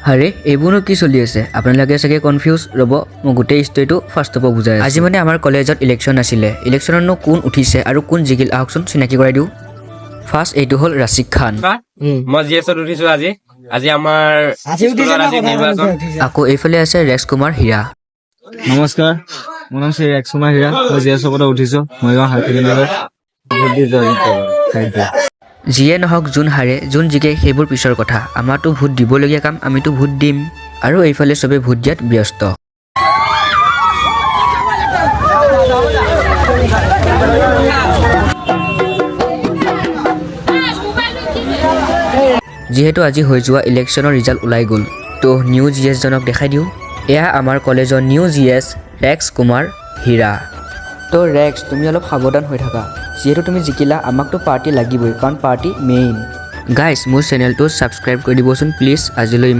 আৰে এইবোৰনো কি চলি আছে আপোনালোকে চাগে কনফিউজ ৰ'ব মই গোটেই ষ্টৰীটো ফাৰ্ষ্টৰ পৰা বুজাই আজি মানে আমাৰ কলেজত ইলেকশ্যন আছিলে ইলেকশ্যনতনো কোন উঠিছে আৰু কোন জিকিল আহকচোন চিনাকি কৰাই দিওঁ ফাৰ্ষ্ট এইটো হ'ল ৰাছিক খান মই জিএছত উঠিছো আজি আমাৰ নিৰ্বাচন আকৌ এইফালে আছে ৰেক্স কুমাৰ হীৰা নমস্কাৰ মোৰ নাম শ্ৰী ৰেক্স কুমাৰ হীৰা মই জিএছৰ পৰা উঠিছোঁ মৰিগাঁও হাই ছেকেণ্ডেৰীত যিয়ে নহওক যোন হাৰে যোন জিকে সেইবোৰ পিছৰ কথা আমাৰতো ভোট দিবলগীয়া কাম আমিতো ভোট দিম আৰু এইফালে চবে ভোট দিয়াত ব্যস্ত যিহেতু আজি হৈ যোৱা ইলেকশ্যনৰ ৰিজাল্ট ওলাই গ'ল তো নিউ জিএছ জনক দেখাই দিওঁ এয়া আমাৰ কলেজৰ নিউ জিএছ ৰেক্স কুমাৰ হীৰা তো ৰেক্স তুমি অলপ সাৱধান হৈ থাকা যিহেতু তুমি জিকিলা আমাকতো পাৰ্টি লাগিবই কাৰণ পাৰ্টি মেইন গাইজ মোৰ চেনেলটো ছাবস্ক্ৰাইব কৰি দিবচোন প্লিজ আজিলৈ